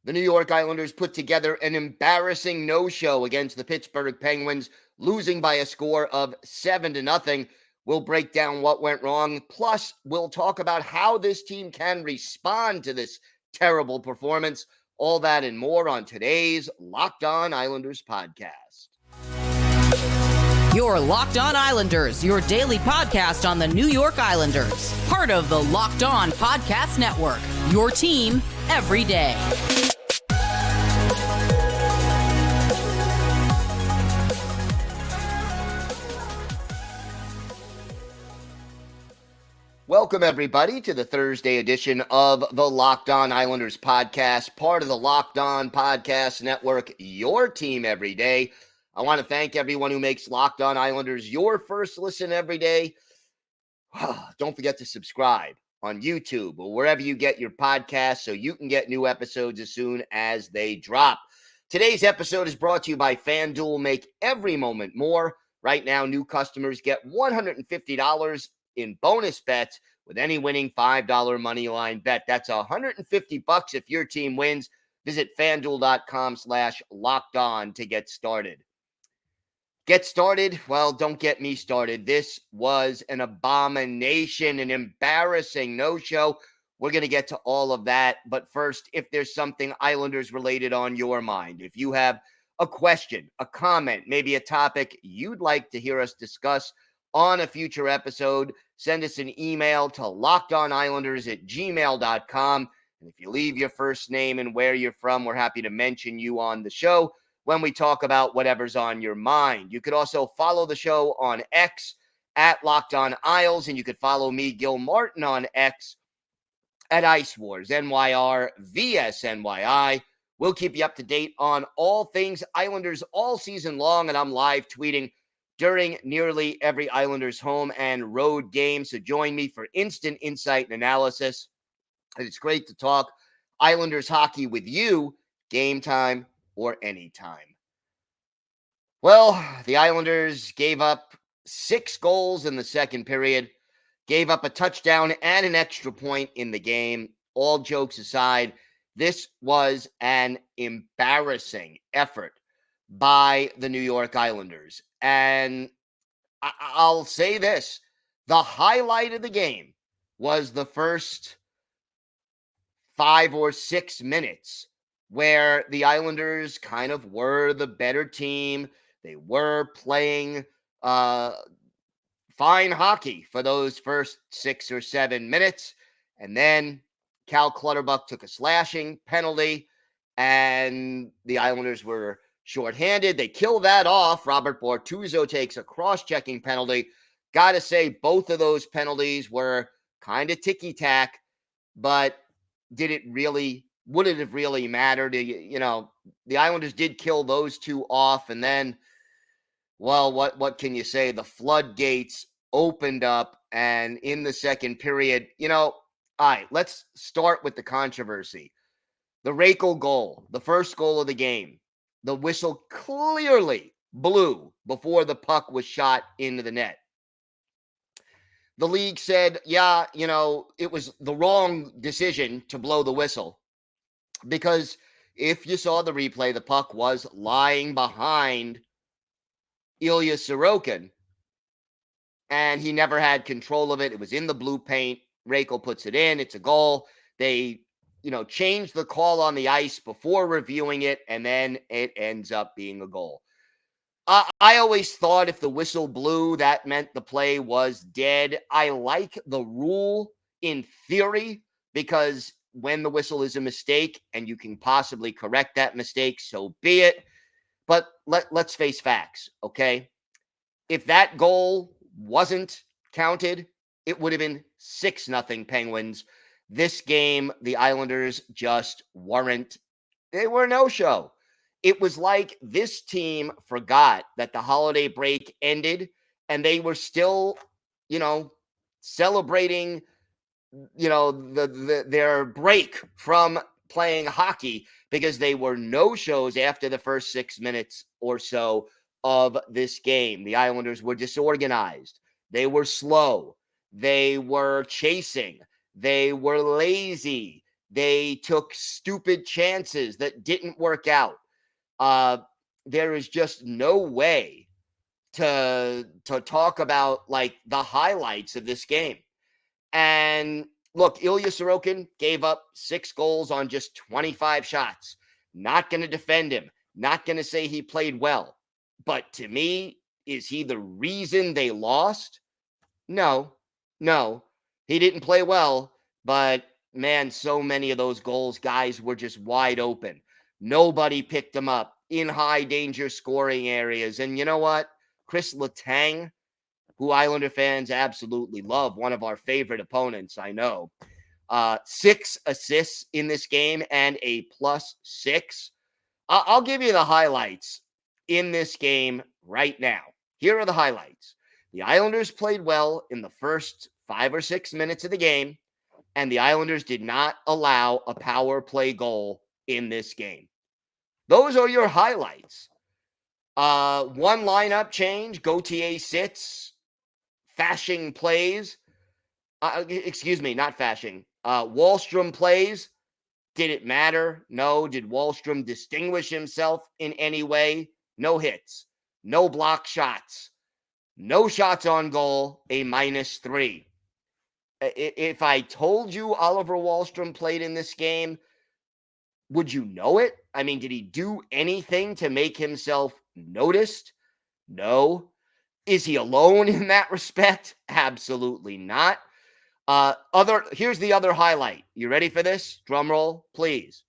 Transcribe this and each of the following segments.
The New York Islanders put together an embarrassing no-show against the Pittsburgh Penguins, losing by a score of 7-0. We'll break down what went wrong. Plus, we'll talk about how this team can respond to this terrible performance. All that and more on today's Locked On Islanders podcast. Your Locked On Islanders, your daily podcast on the New York Islanders. Part of the Locked On Podcast Network, your team every day. Welcome, everybody, to the Thursday edition of the Locked On Islanders podcast, part of the Locked On Podcast Network, your team every day. I want to thank everyone who makes Locked On Islanders your first listen every day. Don't forget to subscribe on YouTube or wherever you get your podcasts so you can get new episodes as soon as they drop. Today's episode is brought to you by FanDuel. Make every moment more. Right now, new customers get $150 in bonus bets with any winning $5 moneyline bet. That's $150 if your team wins. Visit FanDuel.com/LockedOn to get started. Get started? Well, don't get me started. This was an abomination, an embarrassing no-show. We're going to get to all of that. But first, if there's something Islanders related on your mind, if you have a question, a comment, maybe a topic you'd like to hear us discuss on a future episode, send us an email to lockedonislanders@gmail.com. And if you leave your first name and where you're from, we're happy to mention you on the show when we talk about whatever's on your mind. You could also follow the show on X at Locked On Isles, and you could follow me, Gil Martin, on X at Ice Wars, NYR VSNYI. We'll keep you up to date on all things Islanders all season long, and I'm live tweeting during nearly every Islanders home and road game. So join me for instant insight and analysis. And it's great to talk Islanders hockey with you, game time or anytime. Well, the Islanders gave up 6 goals in the second period, gave up a touchdown and an extra point in the game. All jokes aside, this was an embarrassing effort by the New York Islanders. And I'll say this, the highlight of the game was the first 5 or 6 minutes where the Islanders kind of were the better team. They were playing fine hockey for those first 6 or 7 minutes. And then Cal Clutterbuck took a slashing penalty, and the Islanders were shorthanded. They kill that off. Robert Bortuzzo takes a cross-checking penalty. Got to say, both of those penalties were kind of ticky-tack, but would it have really mattered? You know, the Islanders did kill those 2 off, and then, well, what can you say? The floodgates opened up, and in the second period, all right, let's start with the controversy. The Rakel goal, the first goal of the game. The whistle clearly blew before the puck was shot into the net. The league said, yeah, it was the wrong decision to blow the whistle, because if you saw the replay, the puck was lying behind Ilya Sorokin, and he never had control of it. It was in the blue paint. Rakel puts it in. It's a goal. They changed the call on the ice before reviewing it, and then it ends up being a goal. I always thought if the whistle blew, that meant the play was dead. I like the rule in theory, because when the whistle is a mistake and you can possibly correct that mistake, so be it. But let's face facts, okay? If that goal wasn't counted, it would have been 6-0 Penguins. This game, the Islanders just weren't. They were no-show. It was like this team forgot that the holiday break ended, and they were still, celebrating, their break from playing hockey, because they were no-shows after the first 6 minutes or so of this game. The Islanders were disorganized. They were slow. They were chasing. They were lazy. They took stupid chances that didn't work out. There is just no way to talk about like the highlights of this game. And look, Ilya Sorokin gave up 6 goals on just 25 shots. Not going to defend him. Not going to say he played well. But to me, is he the reason they lost? No. He didn't play well, but man, so many of those goals, guys were just wide open. Nobody picked them up in high danger scoring areas. And you know what? Chris Letang, who Islander fans absolutely love, one of our favorite opponents, I know. 6 assists in this game and a +6. I'll give you the highlights in this game right now. Here are the highlights. The Islanders played well in the first 5 or 6 minutes of the game, and the Islanders did not allow a power play goal in this game. Those are your highlights. One lineup change, Gauthier sits, Fasching plays. Excuse me, not Fasching. Wahlstrom plays. Did it matter? No. Did Wahlstrom distinguish himself in any way? No hits. No block shots. No shots on goal, a -3. If I told you Oliver Wahlstrom played in this game, would you know it? I mean, did he do anything to make himself noticed? No. Is he alone in that respect? Absolutely not. Here's the other highlight. You ready for this? Drum roll, please.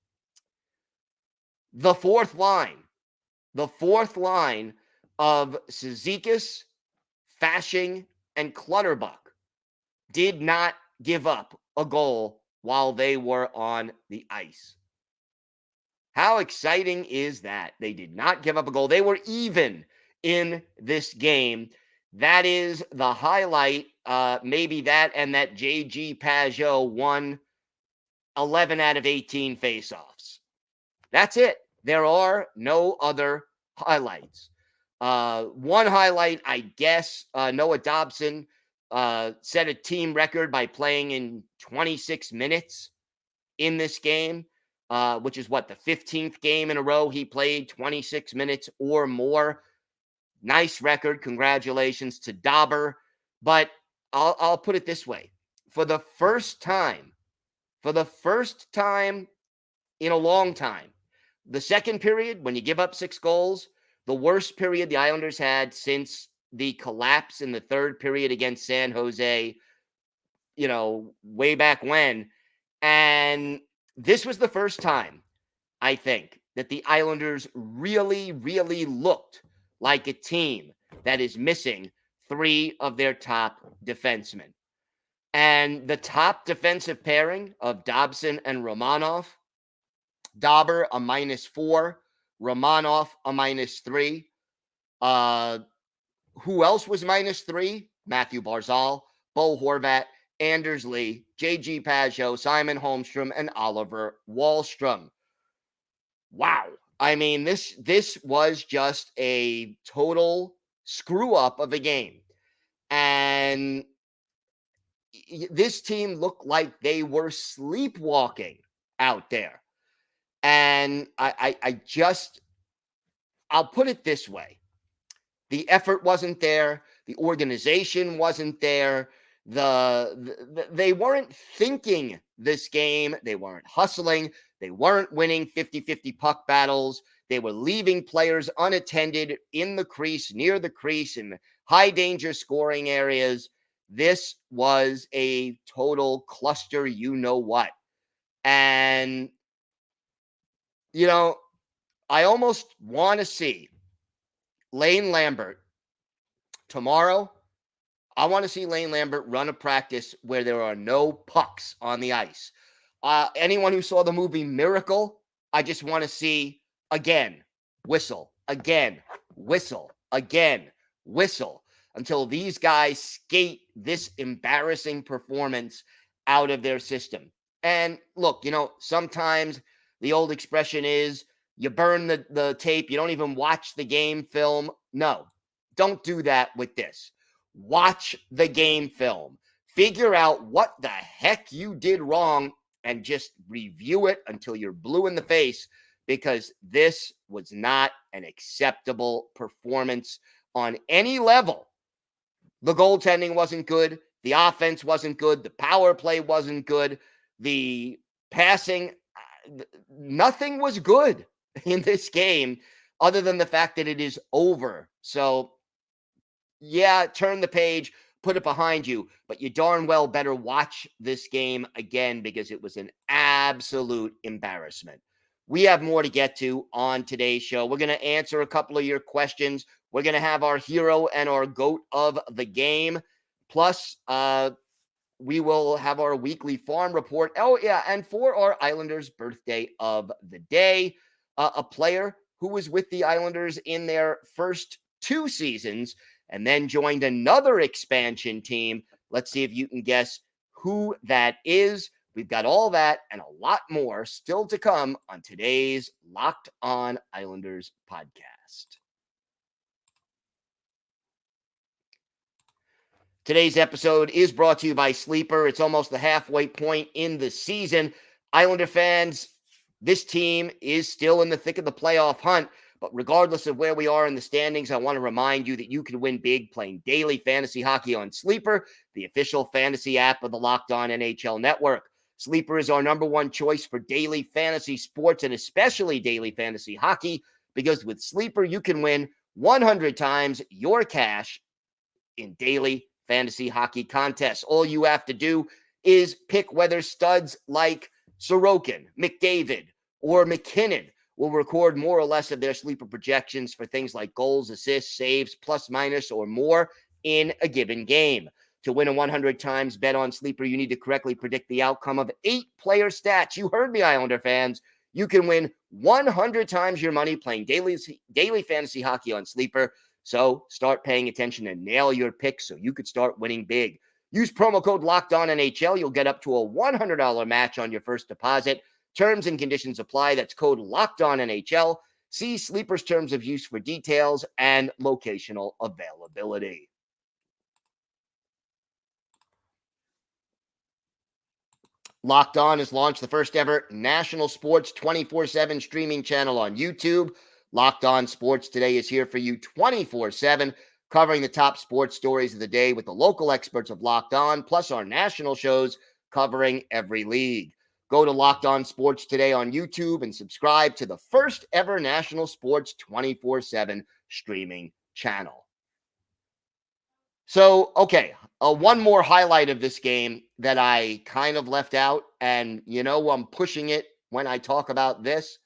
The fourth line of Cizikas, Fasching, and Clutterbuck did not give up a goal while they were on the ice. How exciting is that? They did not give up a goal. They were even in this game. That is the highlight. Maybe that and that JG Pajot won 11 out of 18 faceoffs. That's it. There are no other highlights. One highlight, I guess, Noah Dobson set a team record by playing in 26 minutes in this game, which is what, the 15th game in a row he played 26 minutes or more. Nice record. Congratulations to Dauber. But I'll put it this way. For the first time in a long time, the second period, when you give up 6 goals, the worst period the Islanders had since the collapse in the third period against San Jose, way back when. And this was the first time, I think, that the Islanders really, really looked like a team that is missing 3 of their top defensemen. And the top defensive pairing of Dobson and Romanov, Dauber a -4, Romanov a -3. Who else was -3? Matthew Barzal, Bo Horvat, Anders Lee, JG Pajot, Simon Holmstrom, and Oliver Wahlstrom. Wow. I mean, this was just a total screw up of a game. And this team looked like they were sleepwalking out there. And I'll put it this way. The effort wasn't there. The organization wasn't there. They weren't thinking this game. They weren't hustling. They weren't winning 50-50 puck battles. They were leaving players unattended in the crease, near the crease, in high danger scoring areas. This was a total cluster, you know what. And, I almost want to see Lane Lambert tomorrow. I want to see Lane Lambert run a practice where there are no pucks on the ice. Anyone who saw the movie Miracle, I just want to see again, whistle, again, whistle, again, whistle, until these guys skate this embarrassing performance out of their system. And look, sometimes the old expression is you burn the tape. You don't even watch the game film. No, don't do that with this. Watch the game film. Figure out what the heck you did wrong and just review it until you're blue in the face, because this was not an acceptable performance on any level. The goaltending wasn't good. The offense wasn't good. The power play wasn't good. The passing, nothing was good in this game other than the fact that it is over. So, yeah, turn the page, put it behind you, but you darn well better watch this game again, because it was an absolute embarrassment. We have more to get to on today's show. We're going to answer a couple of your questions. We're going to have our hero and our GOAT of the game. Plus, we will have our weekly farm report. Oh, yeah, and for our Islanders birthday of the day, a player who was with the Islanders in their first 2 seasons and then joined another expansion team. Let's see if you can guess who that is. We've got all that and a lot more still to come on today's Locked On Islanders podcast. Today's episode is brought to you by Sleeper. It's almost the halfway point in the season. Islander fans, this team is still in the thick of the playoff hunt. But regardless of where we are in the standings, I want to remind you that you can win big playing daily fantasy hockey on Sleeper, the official fantasy app of the Locked On NHL Network. Sleeper is our number one choice for daily fantasy sports and especially daily fantasy hockey, because with Sleeper, you can win 100 times your cash in daily fantasy hockey contests. All you have to do is pick whether studs like Sorokin, McDavid, or McKinnon will record more or less of their sleeper projections for things like goals, assists, saves, plus, minus, or more in a given game. To win a 100 times bet on Sleeper, you need to correctly predict the outcome of 8 player stats. You heard me, Islander fans. You can win 100 times your money playing daily fantasy hockey on Sleeper. So start paying attention and nail your picks so you could start winning big. Use promo code LOCKEDONNHL. You'll get up to a $100 match on your first deposit. Terms and conditions apply. That's code LOCKEDONNHL. See Sleeper's terms of use for details and locational availability. Locked On has launched the first ever national sports 24/7 streaming channel on YouTube. Locked On Sports Today is here for you 24/7, covering the top sports stories of the day with the local experts of Locked On, plus our national shows covering every league. Go to Locked On Sports Today on YouTube and subscribe to the first ever national sports 24/7 streaming channel. So, okay, one more highlight of this game that I kind of left out, and I'm pushing it when I talk about this.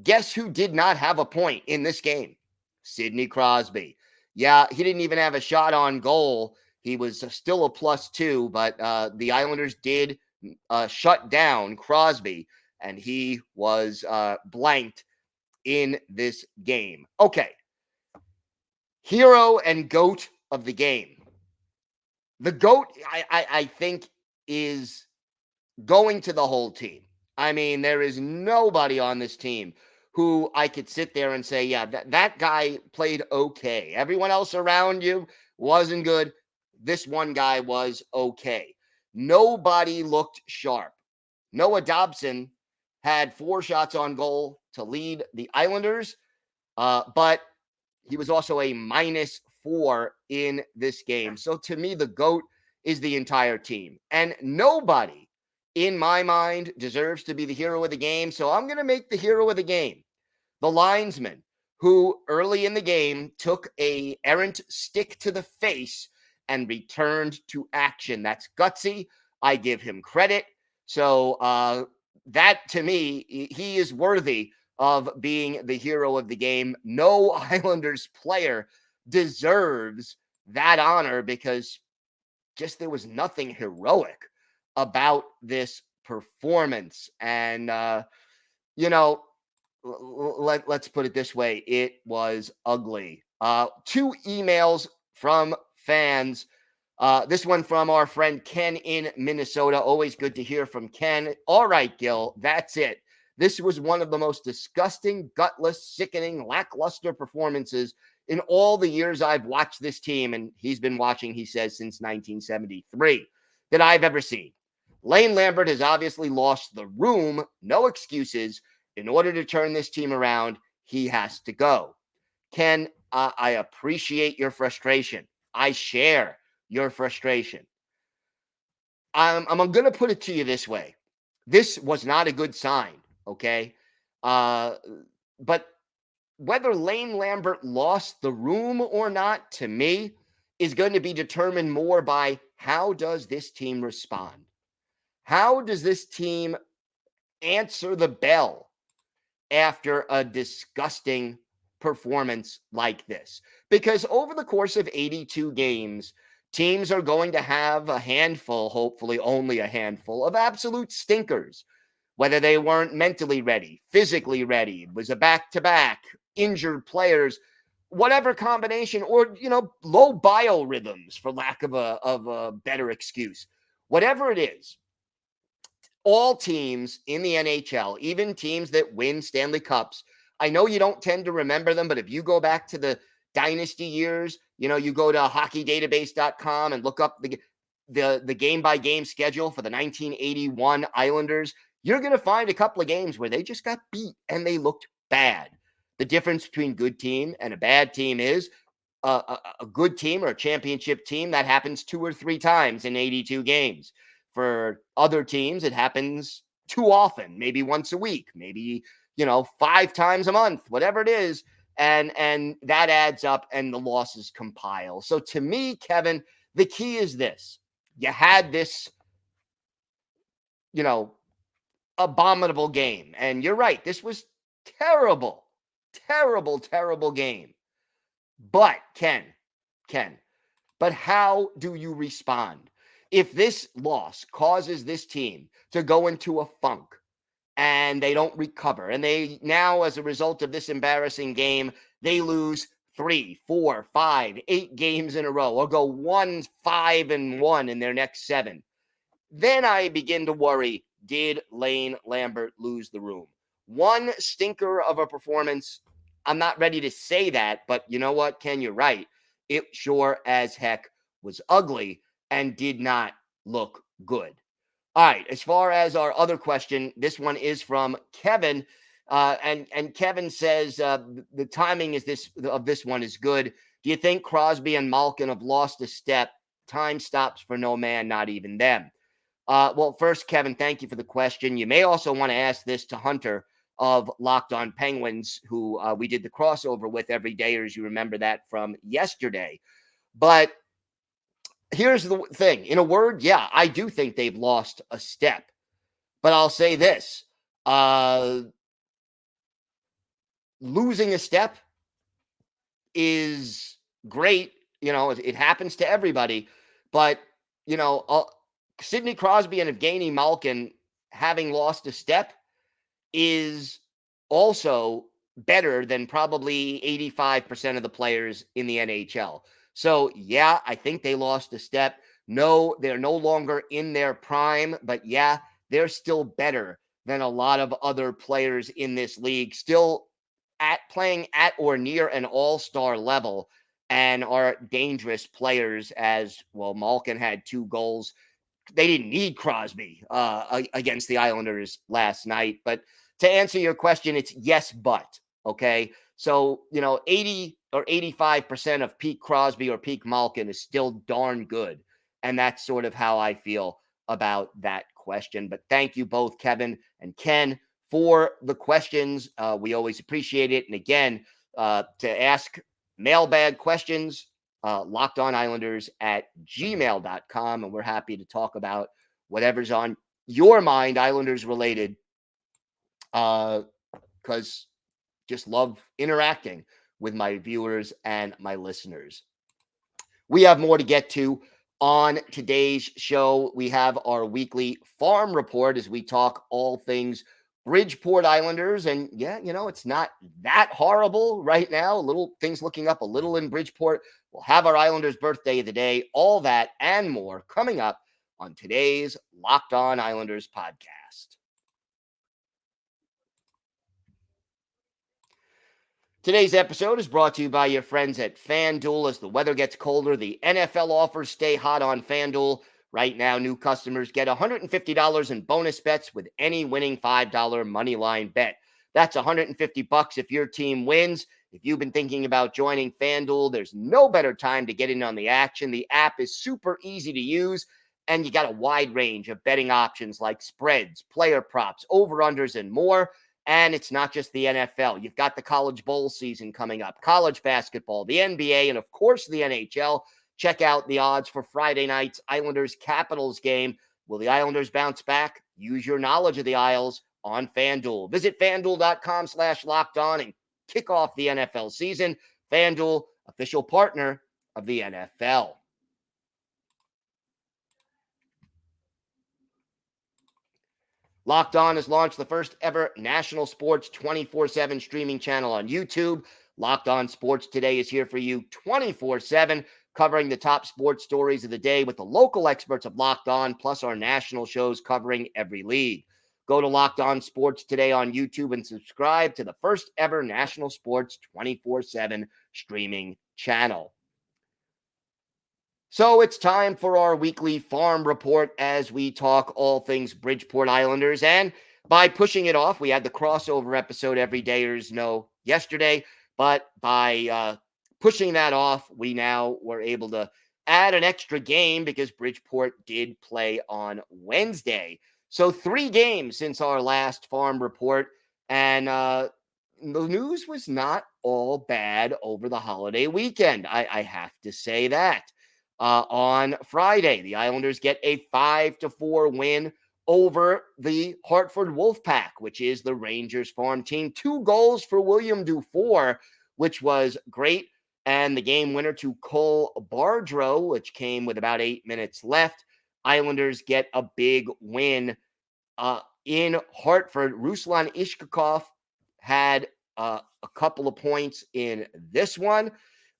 Guess who did not have a point in this game? Sidney Crosby. Yeah, he didn't even have a shot on goal. He was still a +2, but the Islanders did shut down Crosby, and he was blanked in this game. Okay. Hero and GOAT of the game. The GOAT, I think, is going to the whole team. I mean, there is nobody on this team who I could sit there and say, yeah, that guy played okay. Everyone else around you wasn't good. This one guy was okay. Nobody looked sharp. Noah Dobson had 4 shots on goal to lead the Islanders, but he was also a -4 in this game. So to me, the GOAT is the entire team. And nobody, in my mind, deserves to be the hero of the game. So I'm going to make the hero of the game the linesman who early in the game took a errant stick to the face and returned to action. That's gutsy. I give him credit. So that, to me, he is worthy of being the hero of the game. No Islanders player deserves that honor, because just there was nothing heroic about this performance. And, let's put it this way. It was ugly. 2 emails from fans. This one from our friend Ken in Minnesota. Always good to hear from Ken. All right, Gil, that's it. This was one of the most disgusting, gutless, sickening, lackluster performances in all the years I've watched this team, and he's been watching, he says, since 1973, that I've ever seen. Lane Lambert has obviously lost the room. No excuses. In order to turn this team around, he has to go. Ken, I appreciate your frustration. I share your frustration. I'm going to put it to you this way. This was not a good sign, okay? But whether Lane Lambert lost the room or not, to me, is going to be determined more by how does this team respond? How does this team answer the bell after a disgusting performance like this? Because over the course of 82 games, teams are going to have a handful, hopefully only a handful, of absolute stinkers. Whether they weren't mentally ready, physically ready, was a back-to-back, injured players, whatever combination, or, low biorhythms, for lack of a better excuse. Whatever it is, all teams in the NHL, even teams that win Stanley Cups, I know you don't tend to remember them, but if you go back to the dynasty years, you go to hockeydatabase.com and look up the game-by-game schedule for the 1981 Islanders, you're going to find a couple of games where they just got beat and they looked bad. The difference between good team and a bad team is a good team or a championship team, that happens 2 or 3 times in 82 games. For other teams, it happens too often, maybe once a week, maybe, 5 times a month, whatever it is. And that adds up and the losses compile. So to me, Kevin, the key is this. You had this, abominable game. And you're right. This was terrible, terrible game. But Ken, but how do you respond? If this loss causes this team to go into a funk and they don't recover, and they now, as a result of this embarrassing game, they lose 3, 4, 5, 8 games in a row, or go 1-5-1 in their next 7, then I begin to worry, did Lane Lambert lose the room? One stinker of a performance, I'm not ready to say that, but you know what, Ken, you're right. It sure as heck was ugly and did not look good. All right, as far as our other question, this one is from Kevin, and Kevin says the timing of this one is good. Do you think Crosby and Malkin have lost a step? Time stops for no man, not even them. Well, first, Kevin, thank you for the question. You may also want to ask this to Hunter of Locked On Penguins, who we did the crossover with every day, or as you remember that from yesterday. But here's the thing. In a word, yeah, I do think they've lost a step. But I'll say this. Losing a step is great. It happens to everybody. But, Sidney Crosby and Evgeny Malkin having lost a step is also better than probably 85% of the players in the NHL. So, yeah, I think they lost a step. No, they're no longer in their prime, but yeah, they're still better than a lot of other players in this league, still playing at or near an all-star level, and are dangerous players as well. Malkin had 2 goals. They didn't need Crosby against the Islanders last night. But to answer your question, it's yes, but. Okay. So, 80 or 85% of peak Crosby or peak Malkin is still darn good. And that's sort of how I feel about that question. But thank you both, Kevin and Ken, for the questions. We always appreciate it. And again, to ask mailbag questions, lockedonislanders@gmail.com. And we're happy to talk about whatever's on your mind, Islanders related, because just love interacting with my viewers and my listeners. We have more to get to on today's show. We have our weekly farm report as we talk all things Bridgeport Islanders. And yeah, it's not that horrible right now. Things looking up a little in Bridgeport. We'll have our Islanders birthday of the day, all that and more coming up on today's Locked On Islanders podcast. Today's episode is brought to you by your friends at FanDuel. As the weather gets colder, the NFL offers stay hot on FanDuel. Right now, new customers get $150 in bonus bets with any winning $5 moneyline bet. That's $150 if your team wins. If you've been thinking about joining FanDuel, there's no better time to get in on the action. The app is super easy to use, and you got a wide range of betting options like spreads, player props, over-unders, and more. And it's not just the NFL. You've got the college bowl season coming up, college basketball, the NBA, and of course the NHL. Check out the odds for Friday night's Islanders-Capitals game. Will the Islanders bounce back? Use your knowledge of the Isles on FanDuel. Visit FanDuel.com/lockedon and kick off the NFL season. FanDuel, official partner of the NFL. Locked On has launched the first ever national sports 24/7 streaming channel on YouTube. Locked On Sports Today is here for you 24/7, covering the top sports stories of the day with the local experts of Locked On, plus our national shows covering every league. Go to Locked On Sports Today on YouTube and subscribe to the first ever national sports 24/7 streaming channel. So it's time for our weekly farm report as we talk all things Bridgeport Islanders. And by pushing it off, we had the crossover episode every dayers know yesterday. But by pushing that off, we now were able to add an extra game because Bridgeport did play on Wednesday. So 3 games since our last farm report. And the news was not all bad over the holiday weekend. I have to say that. On Friday, the Islanders get a 5-4 win over the Hartford Wolfpack, which is the Rangers farm team. 2 goals for William Dufour, which was great. And the game winner to Cole Bardreau, which came with about 8 minutes left. Islanders get a big win in Hartford. Ruslan Ishkakov had a couple of points in this one.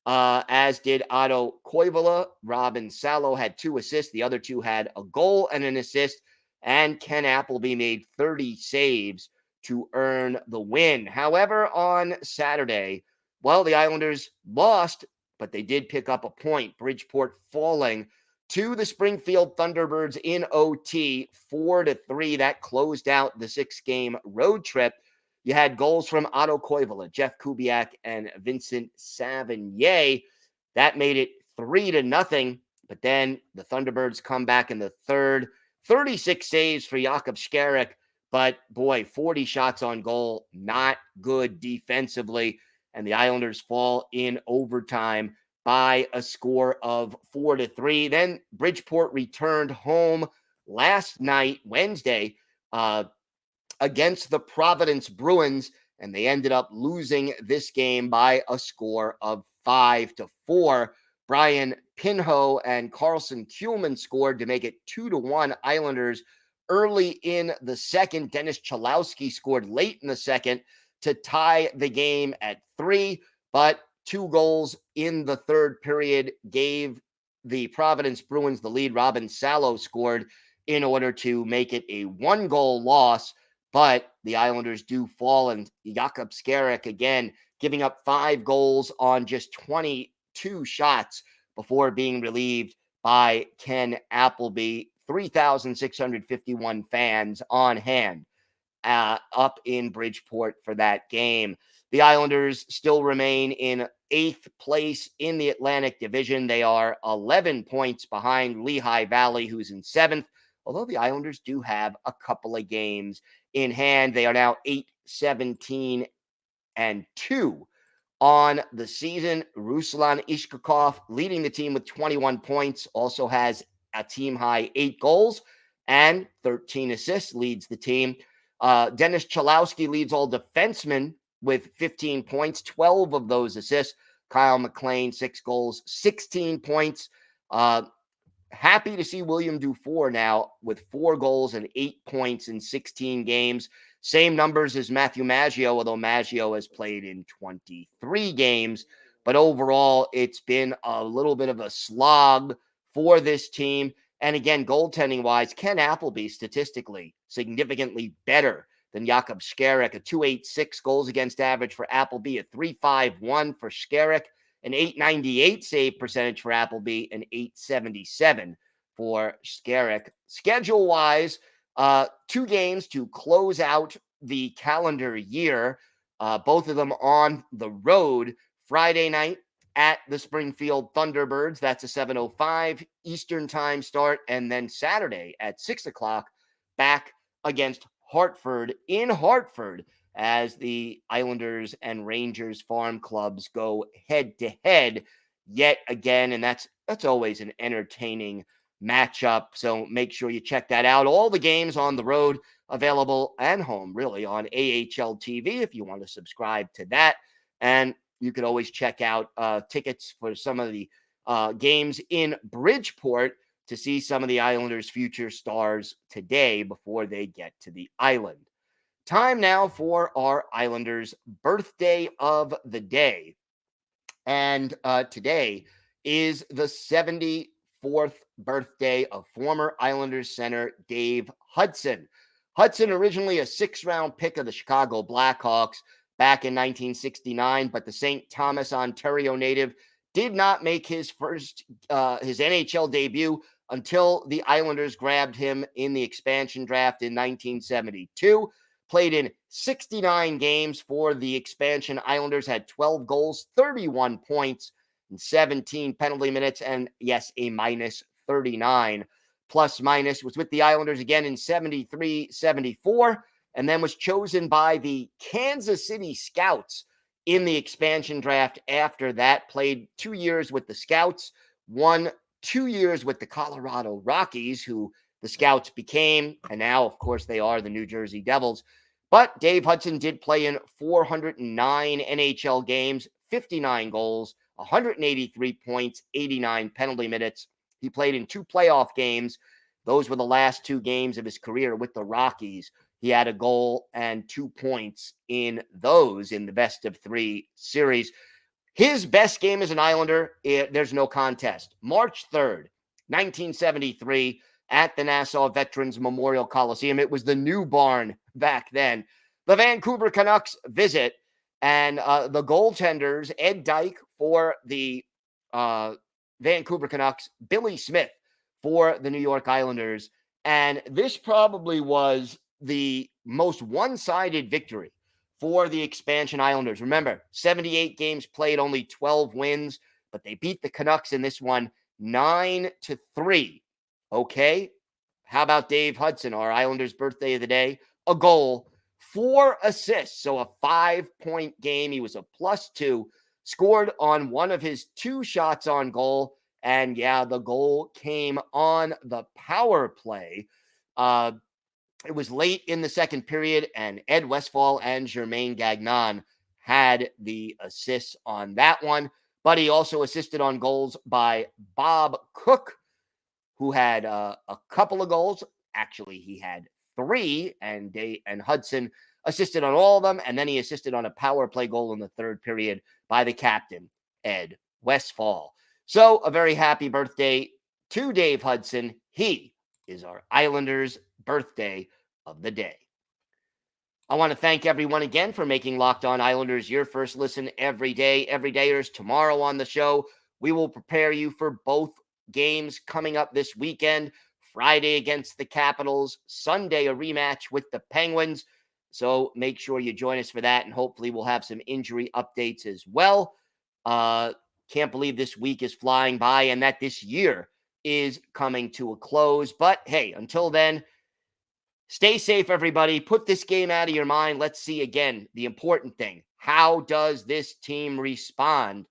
As did Otto Koivula. Robin Salo had 2 assists. The other 2 had a goal and an assist. And Ken Appleby made 30 saves to earn the win. However, on Saturday, well, the Islanders lost, but they did pick up a point. Bridgeport falling to the Springfield Thunderbirds in OT 4-3. That closed out the 6-game road trip. You had goals from Otto Koivula, Jeff Kubiak, and Vincent Savigny. That made it 3-0. But then the Thunderbirds come back in the third. 36 saves for Jakub Skarek. But boy, 40 shots on goal. Not good defensively. And the Islanders fall in overtime by a score of 4-3. Then Bridgeport returned home last night, Wednesday, against the Providence Bruins, and they ended up losing this game by a score of 5-4. Brian Pinho and Carlson Kuhlman scored to make it 2-1 Islanders early in the second. Dennis Chalowski scored late in the second to tie the game at 3, but 2 goals in the third period gave the Providence Bruins the lead. Robin Salo scored in order to make it a 1-goal loss. But the Islanders do fall, and Jakub Skarek again giving up 5 goals on just 22 shots before being relieved by Ken Appleby. 3,651 fans on hand up in Bridgeport for that game. The Islanders still remain in 8th place in the Atlantic Division. They are 11 points behind Lehigh Valley, who's in 7th. Although the Islanders do have a couple of games in hand. They are now 8-17-2 on the season. Ruslan Ishkakov leading the team with 21 points, also has a team-high 8 goals and 13 assists, leads the team. Dennis Chalowski leads all defensemen with 15 points, 12 of those assists. Kyle McLean, 6 goals, 16 points. Happy to see William Dufour now with 4 goals and 8 points in 16 games. Same numbers as Matthew Maggio, although Maggio has played in 23 games. But overall, it's been a little bit of a slog for this team. And again, goaltending-wise, Ken Appleby statistically significantly better than Jakub Skarek. A 2.86 goals against average for Appleby, a 3.51 for Skarek, an 898 save percentage for Appleby, and 877 for Skarek. Schedule-wise, 2 games to close out the calendar year, both of them on the road. Friday night at the Springfield Thunderbirds. That's a 7:05 Eastern time start. And then Saturday at 6 o'clock back against Hartford in Hartford as the Islanders and Rangers farm clubs go head-to-head yet again. And that's always an entertaining matchup. So make sure you check that out. All the games on the road available and home, really, on AHL TV if you want to subscribe to that. And you could always check out tickets for some of the games in Bridgeport to see some of the Islanders' future stars today before they get to the island. Time now for our Islanders' birthday of the day. And today is the 74th birthday of former Islanders center Dave Hudson. Hudson, originally a 6th-round pick of the Chicago Blackhawks back in 1969, but the St. Thomas, Ontario native did not make his NHL debut until the Islanders grabbed him in the expansion draft in 1972. Played in 69 games for the expansion Islanders, had 12 goals, 31 points, and 17 penalty minutes, and yes, a minus 39 plus minus. Was with the Islanders again in 73, 74, and then was chosen by the Kansas City Scouts in the expansion draft after that. Played 2 years with the Scouts, won 2 years with the Colorado Rockies, who the Scouts became, and now, of course, they are the New Jersey Devils. But Dave Hudson did play in 409 NHL games, 59 goals, 183 points, 89 penalty minutes. He played in 2 playoff games. Those were the last 2 games of his career with the Rockies. He had a goal and 2 points in those in the best-of-3 series. His best game as an Islander, there's no contest. March 3rd, 1973, at the Nassau Veterans Memorial Coliseum. It was the new barn back then. The Vancouver Canucks visit, and the goaltenders, Ed Dyke for the Vancouver Canucks, Billy Smith for the New York Islanders. And this probably was the most one-sided victory for the expansion Islanders. Remember, 78 games played, only 12 wins, but they beat the Canucks in this one 9-3. Okay, how about Dave Hudson, our Islanders' birthday of the day? A goal, 4 assists, so a 5-point game. He was a +2, scored on one of his 2 shots on goal, and yeah, the goal came on the power play. It was late in the second period, and Ed Westfall and Germain Gagnon had the assists on that one, but he also assisted on goals by Bob Cook, who had a couple of goals. Actually, he had 3, and Hudson assisted on all of them, and then he assisted on a power play goal in the third period by the captain, Ed Westfall. So a very happy birthday to Dave Hudson. He is our Islanders' birthday of the day. I want to thank everyone again for making Locked On Islanders your first listen every day. Everydayers, tomorrow on the show, we will prepare you for both games coming up this weekend. Friday against the Capitals, Sunday a rematch with the Penguins. So make sure you join us for that, and hopefully we'll have some injury updates as well. Can't believe this week is flying by and that this year is coming to a close. But hey, until then, stay safe, everybody. Put this game out of your mind. Let's see again the important thing. How does this team respond?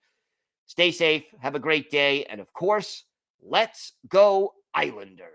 Stay safe. Have a great day. And of course, let's go Islanders.